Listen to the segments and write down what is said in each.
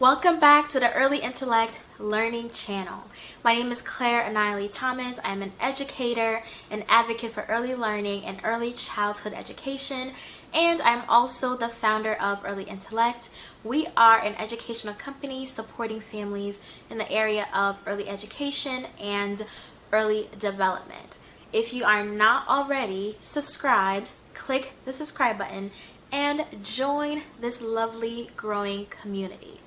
Welcome back to the Early Intellect Learning Channel. My name is Claire Aniley Thomas. I'm an educator, an advocate for early learning and early childhood education, and I'm also the founder of Early Intellect. We are an educational company supporting families in the area of early education and early development. If you are not already subscribed, click the subscribe button and join this lovely growing community.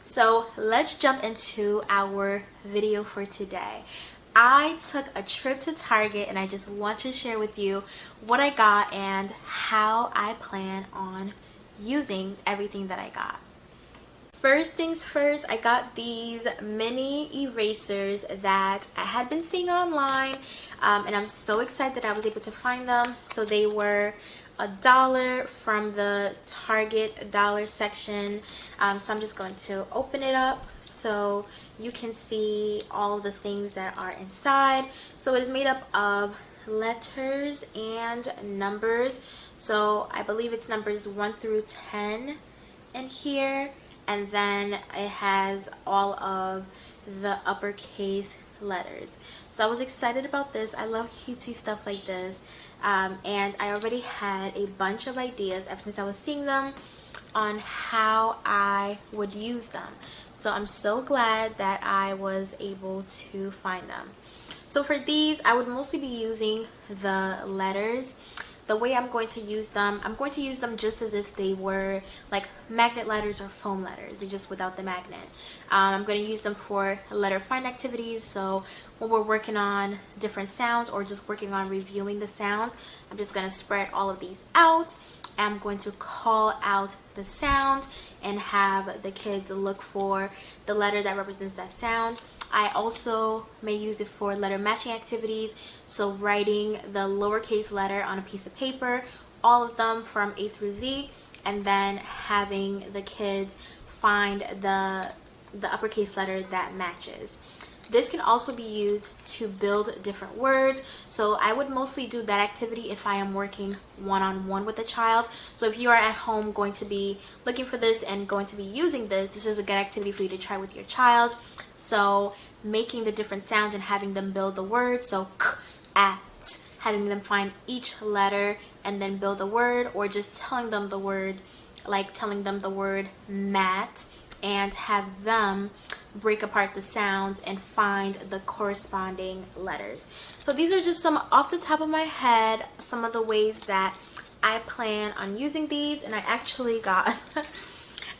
So let's jump into our video for today. I took a trip to Target and I just want to share with you what I got and how I plan on using everything that I got. First things first, I got these mini erasers that I had been seeing online, and I'm so excited that I was able to find them. So they were $1 from the Target dollar section. So I'm just going to open it up so you can see all the things that are inside. So it is made up of letters and numbers. So I believe it's numbers 1 through 10 in here. And then it has all of the uppercase letters. So I was excited about this. I love cutesy stuff like this. And I already had a bunch of ideas ever since I was seeing them on how I would use them. So I'm so glad that I was able to find them. So for these, I would mostly be using the letters. The way I'm going to use them, I'm going to use them just as if they were like magnet letters or foam letters, just without the magnet. I'm going to use them for letter find activities. So when we're working on different sounds or just working on reviewing the sounds, I'm just going to spread all of these out. I'm going to call out the sound and have the kids look for the letter that represents that sound. I also may use it for letter matching activities, so writing the lowercase letter on a piece of paper, all of them from A through Z, and then having the kids find the uppercase letter that matches. This can also be used to build different words. So I would mostly do that activity if I am working one-on-one with a child. So if you are at home going to be looking for this and going to be using this is a good activity for you to try with your child. So making the different sounds and having them build the word. So k, at, having them find each letter and then build the word, or just telling them the word, like telling them the word mat, and have them break apart the sounds and find the corresponding letters. So these are just some off the top of my head, some of the ways that I plan on using these, and I actually got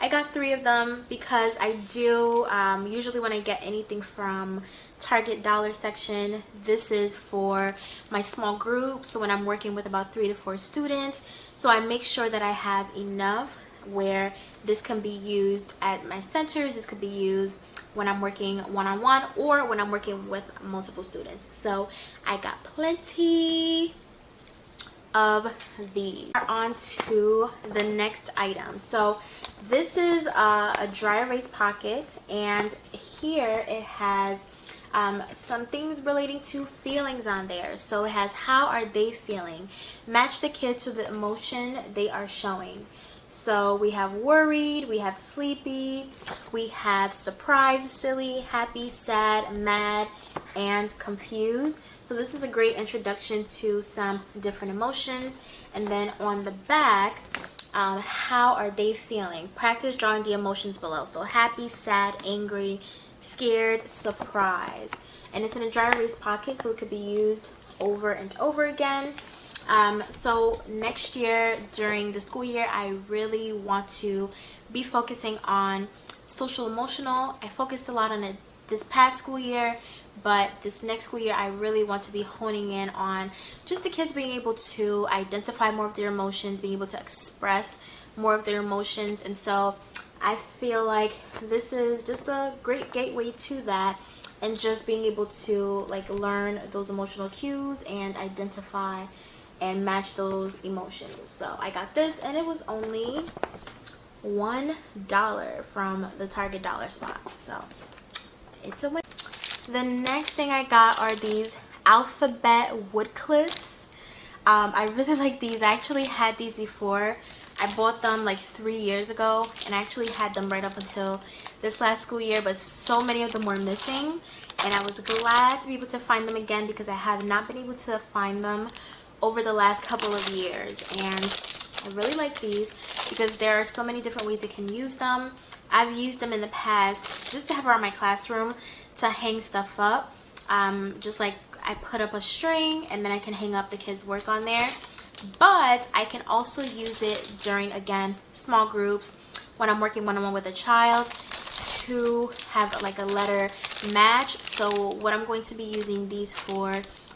I got 3 of them because I do usually when I get anything from Target dollar section, this is for my small group. So when I'm working with about 3 to 4 students, so I make sure that I have enough where this can be used at my centers. This could be used when I'm working one-on-one or when I'm working with multiple students. So I got plenty of these. On to the next item. So this is a dry erase pocket, and here it has some things relating to feelings on there. So it has how are they feeling, match the kid to the emotion they are showing. So we have worried, we have sleepy, we have surprised, silly, happy, sad, mad, and confused. So this is a great introduction to some different emotions. And then on the back, how are they feeling? Practice drawing the emotions below. So happy, sad, angry, scared, surprised. And it's in a dry erase pocket, so it could be used over and over again. So next year, during the school year, I really want to be focusing on social emotional. I focused a lot on it this past school year, but this next school year I really want to be honing in on just the kids being able to identify more of their emotions, being able to express more of their emotions. And so I feel like this is just a great gateway to that, and just being able to like learn those emotional cues and identify and match those emotions. So I got this, and it was only $1 from the Target dollar spot, so it's a win. The next thing I got are these alphabet wood clips. I really like these. I actually had these before, I bought them like 3 years ago, and I actually had them right up until this last school year, but so many of them were missing, and I was glad to be able to find them again because I have not been able to find them over the last couple of years. And I really like these because there are so many different ways you can use them. I've used them in the past just to have around my classroom to hang stuff up. Just like I put up a string and then I can hang up the kids' work on there. But I can also use it during, again, small groups, when I'm working one-on-one with a child, to have like a letter match. So what I'm going to be using these for,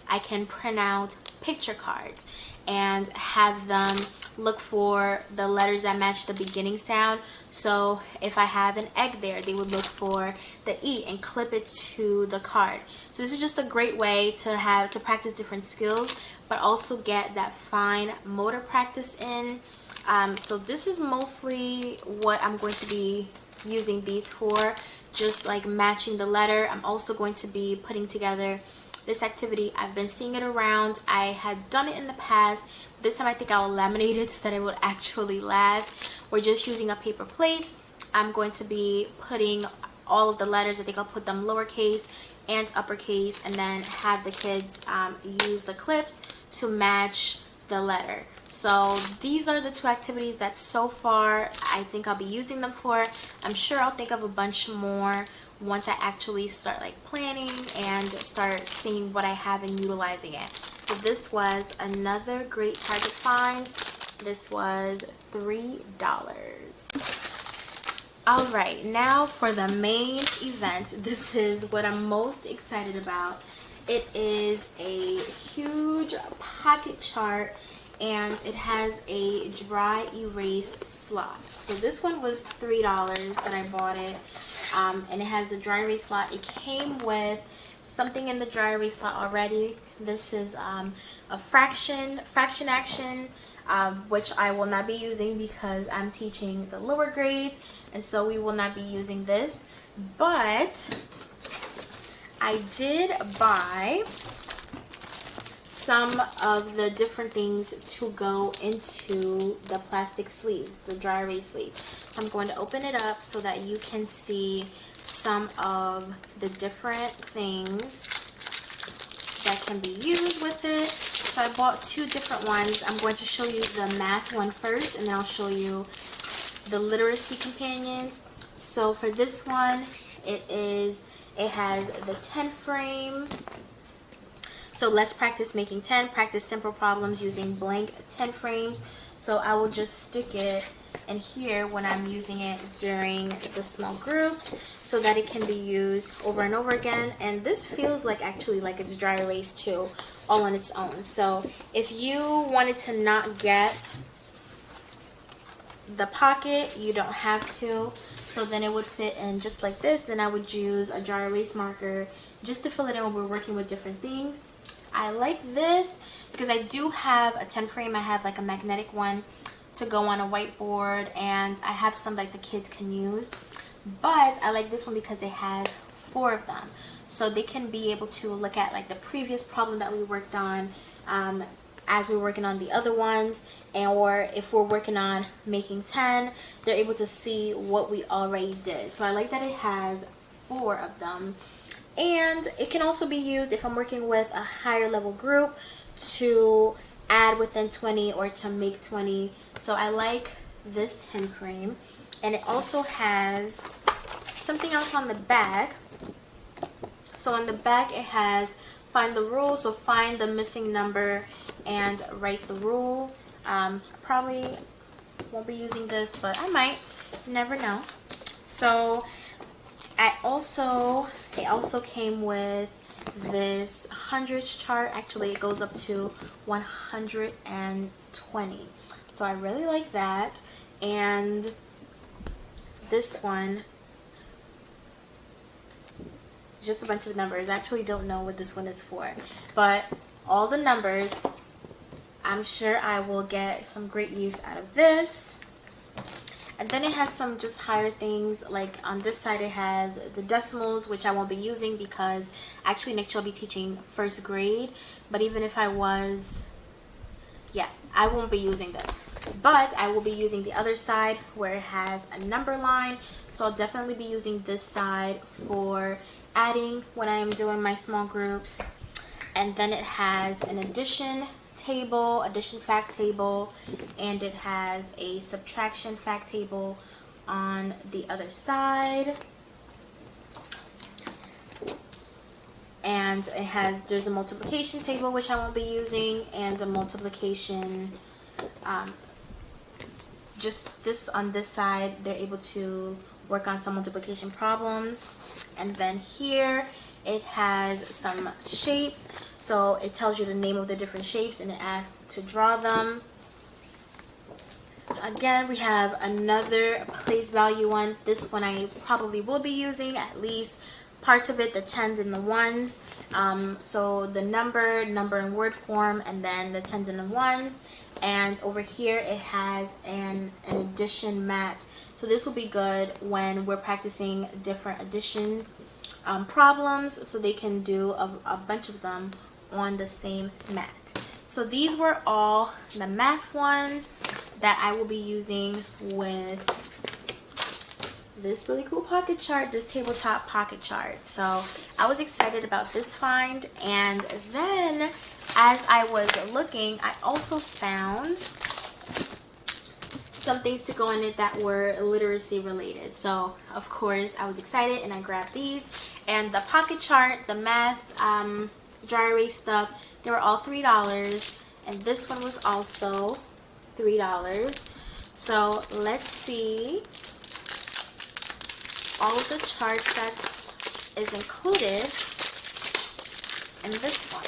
I can print out picture cards and have them look for the letters that match the beginning sound. So if I have an egg there, they would look for the E and clip it to the card. So this is just a great way to practice different skills, but also get that fine motor practice in. So this is mostly what I'm going to be using these for, just like matching the letter. I'm also going to be putting together this activity. I've been seeing it around. I had done it in the past. This time I think I'll laminate it so that it would actually last. We're just using a paper plate. I'm going to be putting all of the letters. I think I'll put them lowercase and uppercase, and then have the kids use the clips to match the letter. So these are the two activities that so far I think I'll be using them for. I'm sure I'll think of a bunch more once I actually start like planning and start seeing what I have and utilizing it. So this was another great Target find. This was $3. Alright, now for the main event. This is what I'm most excited about. It is a huge pocket chart, and it has a dry erase slot. So this one was $3 that I bought it, and it has the dry erase slot. It came with something in the dry erase slot already. This is a fraction action, which I will not be using because I'm teaching the lower grades, and so we will not be using this. But I did buy some of the different things to go into the plastic sleeves, the dry erase sleeves. So I'm going to open it up so that you can see some of the different things that can be used with it. So I bought two different ones. I'm going to show you the math one first, and then I'll show you the literacy companions. So for this one, it has the 10 frame. So let's practice making 10, practice simple problems using blank 10 frames. So I will just stick it in here when I'm using it during the small groups so that it can be used over and over again. And this feels like actually like it's dry erase too, all on its own. So if you wanted to not get the pocket, you don't have to. So then it would fit in just like this. Then I would use a dry erase marker just to fill it in when we're working with different things. I like this because I do have a 10 frame. I have like a magnetic one to go on a whiteboard, and I have some like the kids can use. But I like this one because it has 4 of them. So they can be able to look at like the previous problem that we worked on as we're working on the other ones, or if we're working on making 10, they're able to see what we already did. So I like that it has 4 of them. And it can also be used if I'm working with a higher level group to add within 20 or to make 20. So I like this 10 frame. And it also has something else on the back. So on the back it has find the rule. So find the missing number and write the rule. Probably won't be using this, but I might. You never know. So it also came with this hundreds chart. Actually, it goes up to 120. So I really like that. And this one, just a bunch of numbers. I actually don't know what this one is for, but all the numbers. I'm sure I will get some great use out of this. And then it has some just higher things, like on this side it has the decimals, which I won't be using because actually next year I'll be teaching first grade. But even if I was, yeah, I won't be using this. but I will be using the other side where it has a number line. So I'll definitely be using this side for adding when I am doing my small groups. And then it has an addition table, addition fact table, and it has a subtraction fact table on the other side. And there's a multiplication table, which I won't be using, and a multiplication, just this on this side, they're able to work on some multiplication problems. And then here it has some shapes, so it tells you the name of the different shapes and it asks to draw them. Again, we have another place value one. This one I probably will be using, at least parts of it, the tens and the ones. So the number in word form, and then the tens and the ones. And over here it has an addition mat. So this will be good when we're practicing different addition problems, so they can do a bunch of them on the same mat. So these were all the math ones that I will be using with this really cool pocket chart, this tabletop pocket chart. So I was excited about this find. And then as I was looking, I also found some things to go in it that were literacy related. So of course I was excited and I grabbed these. And the pocket chart, the math, dry erase stuff, they were all $3. And this one was also $3. So let's see all of the charts that is included in this one.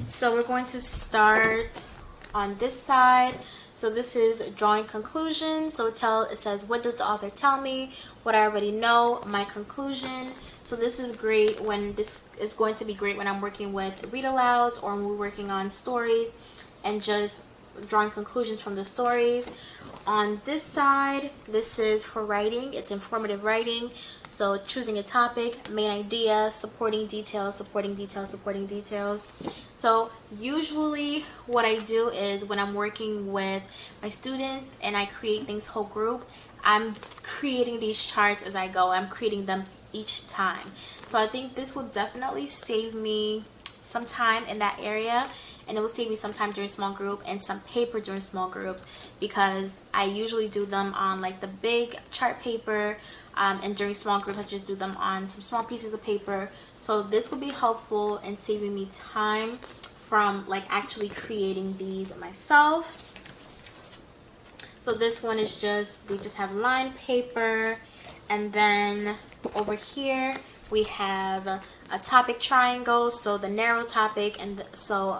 So we're going to start on this side. So this is drawing conclusion. So it says, what does the author tell me? What I already know, my conclusion. So this is great when this is going to be great when I'm working with read alouds or when we're working on stories and just drawing conclusions from the stories. On this side, this is for writing. It's informative writing. So choosing a topic, main idea, supporting details, supporting details, supporting details. So usually what I do is when I'm working with my students and I create things whole group, I'm creating these charts as I go. I'm creating them each time. So I think this will definitely save me some time in that area, and it will save me some time during small group and some paper during small groups, because I usually do them on like the big chart paper, and during small groups I just do them on some small pieces of paper. So this will be helpful in saving me time from like actually creating these myself. So this one is they just have lined paper, and then over here we have a topic triangle, so the narrow topic, and so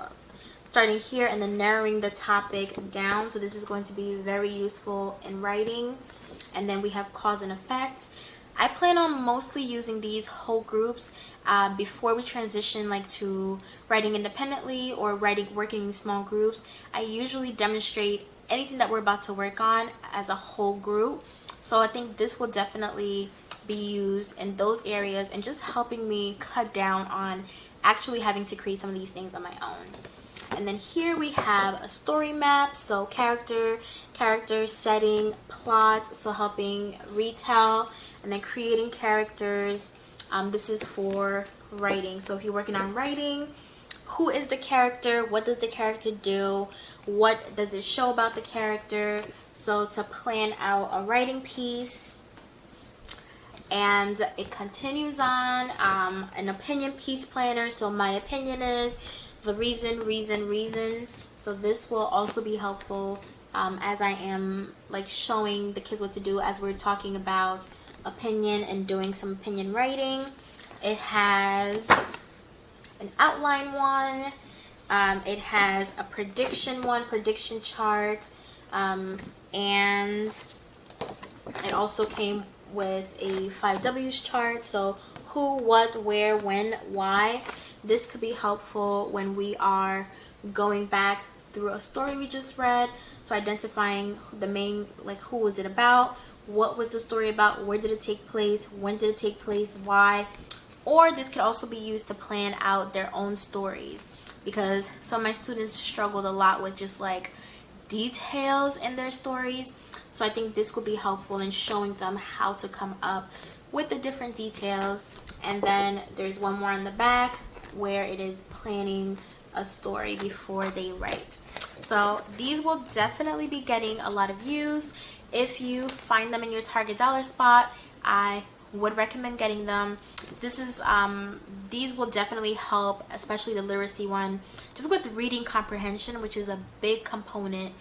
starting here and then narrowing the topic down. So this is going to be very useful in writing. And then we have cause and effect. I plan on mostly using these whole groups before we transition like to writing independently or working in small groups. I usually demonstrate anything that we're about to work on as a whole group. So I think this will definitely be used in those areas and just helping me cut down on actually having to create some of these things on my own. And then here we have a story map, so character, setting, plot, so helping retell, and then creating characters. This is for writing. So if you're working on writing, who is the character? What does the character do? What does it show about the character? So to plan out a writing piece. And it continues on, an opinion piece planner. So my opinion is the reason. So this will also be helpful as I am like showing the kids what to do as we're talking about opinion and doing some opinion writing. It has an outline one. It has a prediction chart, and it also came with a 5 W's chart. So who, what, where, when, why. This could be helpful when we are going back through a story we just read. So identifying the main, like who was it about, what was the story about, where did it take place, when did it take place, why. Or this could also be used to plan out their own stories. because some of my students struggled a lot with just like details in their stories. So I think this will be helpful in showing them how to come up with the different details. And then there's one more on the back where it is planning a story before they write. So these will definitely be getting a lot of views. If you find them in your Target dollar spot, I would recommend getting them. These will definitely help, especially the literacy one, just with reading comprehension, which is a big component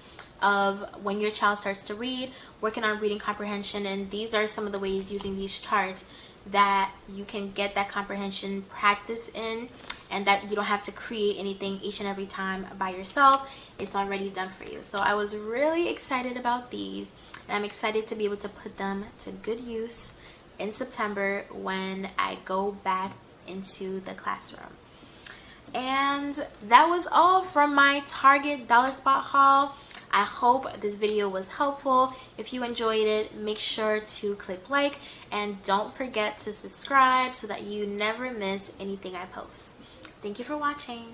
of when your child starts to read, working on reading comprehension. And these are some of the ways using these charts that you can get that comprehension practice in, and that you don't have to create anything each and every time by yourself. It's already done for you. So I was really excited about these, and I'm excited to be able to put them to good use in September when I go back into the classroom. And that was all from my Target dollar spot haul. I hope this video was helpful. If you enjoyed it, make sure to click like, and don't forget to subscribe so that you never miss anything I post. Thank you for watching.